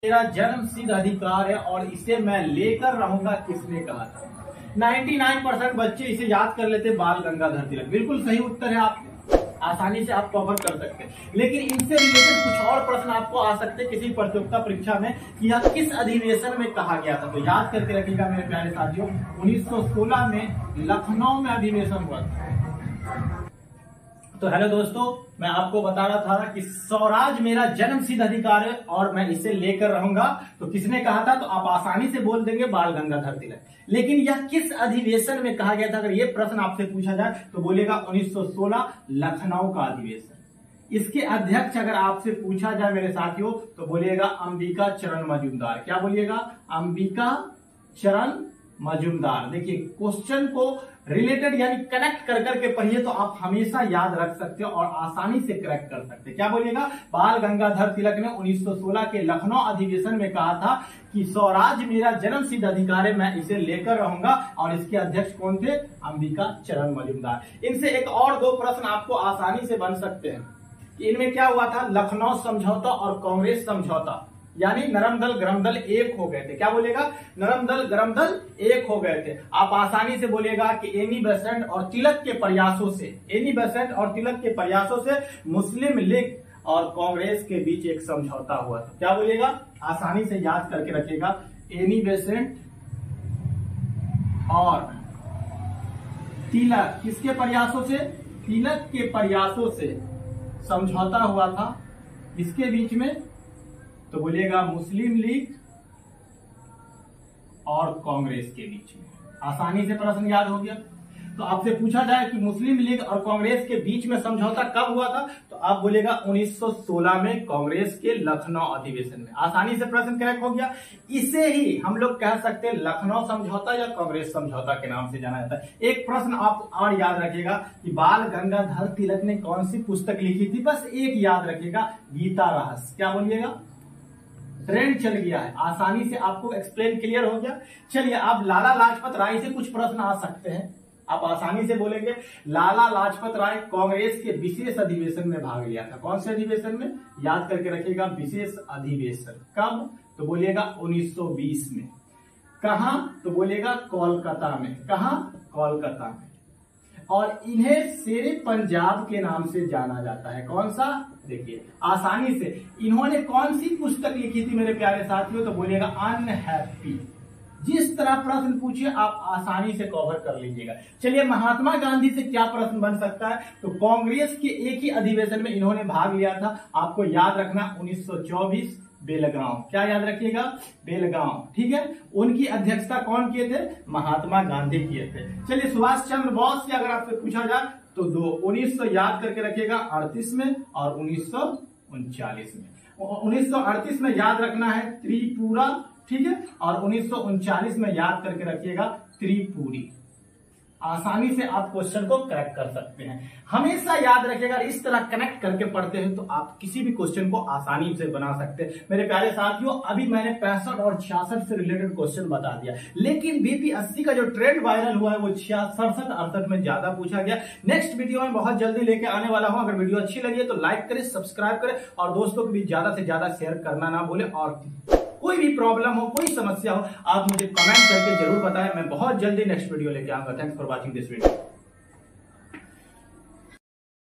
मेरा जन्म सिद्ध अधिकार है और इसे मैं लेकर रहूंगा, किसने कहा था? 99% बच्चे इसे याद कर लेते, बाल गंगाधर तिलक। बिल्कुल सही उत्तर है, आप आसानी से आप कवर कर सकते हैं। लेकिन इनसे रिलेटेड कुछ और प्रश्न आपको आ सकते हैं किसी प्रतियोगिता परीक्षा में कि यह किस अधिवेशन में कहा गया था। तो याद करके रखिएगा मेरे प्यारे साथियों, 1916 में लखनऊ में अधिवेशन हुआ था। तो हेलो दोस्तों, मैं आपको बता रहा था कि स्वराज मेरा जन्म सिद्ध अधिकार है और मैं इसे लेकर रहूंगा। तो किसने कहा था? तो आप आसानी से बोल देंगे बाल गंगाधर तिलक। लेकिन यह किस अधिवेशन में कहा गया था? अगर यह प्रश्न आपसे पूछा जाए तो बोलेगा 1916 लखनऊ का अधिवेशन। इसके अध्यक्ष अगर आपसे पूछा जाए मेरे साथियों तो बोलिएगा अंबिका चरण मजूमदार। क्या बोलिएगा? अंबिका चरण मजूमदार। देखिए, क्वेश्चन को रिलेटेड यानी कनेक्ट कर करके पढ़िए तो आप हमेशा याद रख सकते हो और आसानी से करेक्ट कर सकते हैं। क्या बोलिएगा? बाल गंगाधर तिलक ने 1916 के लखनऊ अधिवेशन में कहा था कि स्वराज मेरा जन्म सिद्ध अधिकार है, मैं इसे लेकर रहूंगा। और इसके अध्यक्ष कौन थे? अंबिका चरण मजूमदार। इनसे एक और दो प्रश्न आपको आसानी से बन सकते हैं। इनमें क्या हुआ था? लखनऊ समझौता और कांग्रेस समझौता, यानी नरम दल गरम दल एक हो गए थे। क्या बोलेगा? नरम दल गरम दल एक हो गए थे। आप आसानी से बोलेगा कि एनी बेसेंट और तिलक के प्रयासों से, एनी बेसेंट और तिलक के प्रयासों से मुस्लिम लीग और कांग्रेस के बीच एक समझौता हुआ था। क्या बोलेगा? आसानी से याद करके रखिएगा, एनी बेसेंट और तिलक किसके प्रयासों से? तिलक के प्रयासों से समझौता हुआ था। इसके बीच में तो बोलिएगा मुस्लिम लीग और कांग्रेस के बीच में। आसानी से प्रश्न याद हो गया। तो आपसे पूछा जाए कि मुस्लिम लीग और कांग्रेस के बीच में समझौता कब हुआ था तो आप बोलेगा 1916 में कांग्रेस के लखनऊ अधिवेशन में। आसानी से प्रश्न करेक्ट हो गया। इसे ही हम लोग कह सकते हैं लखनऊ समझौता या कांग्रेस समझौता के नाम से जाना जाता है। एक प्रश्न आप और याद रखिएगा कि बाल गंगाधर तिलक ने कौन सी पुस्तक लिखी थी? बस एक याद रखिएगा, गीता रहस्य। क्या बोलिएगा? ट्रेंड चल गया है। आसानी से आपको एक्सप्लेन क्लियर हो गया। चलिए, आप लाला लाजपत राय से कुछ प्रश्न आ सकते हैं। आप आसानी से बोलेंगे लाला लाजपत राय कांग्रेस के विशेष अधिवेशन में भाग लिया था। कौन से अधिवेशन में? याद करके रखिएगा, विशेष अधिवेशन। कब? तो बोलिएगा 1920 में। कहां? तो बोलिएगा कोलकाता में। कहां? कोलकाता में। और इन्हें शेरे पंजाब के नाम से जाना जाता है। कौन सा? देखिए, आसानी से इन्होंने कौन सी पुस्तक लिखी थी मेरे प्यारे साथियों? तो बोलिएगा अनहैप्पी। जिस तरह प्रश्न पूछिए आप आसानी से कवर कर लीजिएगा। चलिए, महात्मा गांधी से क्या प्रश्न बन सकता है? तो कांग्रेस के एक ही अधिवेशन में इन्होंने भाग लिया था। आपको याद रखना 1924 बेलगांव। क्या याद रखिएगा? बेलगांव। ठीक है। उनकी अध्यक्षता कौन किए थे? महात्मा गांधी किए थे। चलिए, सुभाष चंद्र बोस से अगर आपसे पूछा जाए तो 1900 याद करके रखिएगा 38 में और 1939 में। 1938 में याद रखना है त्रिपुरा, ठीक है, और 1939 में याद करके रखिएगा त्रिपुरी। आसानी से आप क्वेश्चन को करेक्ट कर सकते हैं। हमेशा याद रखिएगा, इस तरह कनेक्ट करके पढ़ते हैं तो आप किसी भी क्वेश्चन को आसानी से बना सकते हैं। मेरे प्यारे साथियों, अभी मैंने 65 और 66 से रिलेटेड क्वेश्चन बता दिया, लेकिन बीपी 80 का जो ट्रेंड वायरल हुआ है वो 67, 68 में ज्यादा पूछा गया। नेक्स्ट वीडियो में बहुत जल्दी लेके आने वाला हूं। अगर वीडियो अच्छी लगी है तो लाइक करें, सब्सक्राइब करें और दोस्तों को भी ज्यादा से ज्यादा शेयर करना ना भूलें। और कोई भी प्रॉब्लम हो, कोई समस्या हो, आप मुझे कमेंट करके जरूर बताएं। मैं बहुत जल्दी नेक्स्ट वीडियो लेके आऊंगा। Thanks for watching this video.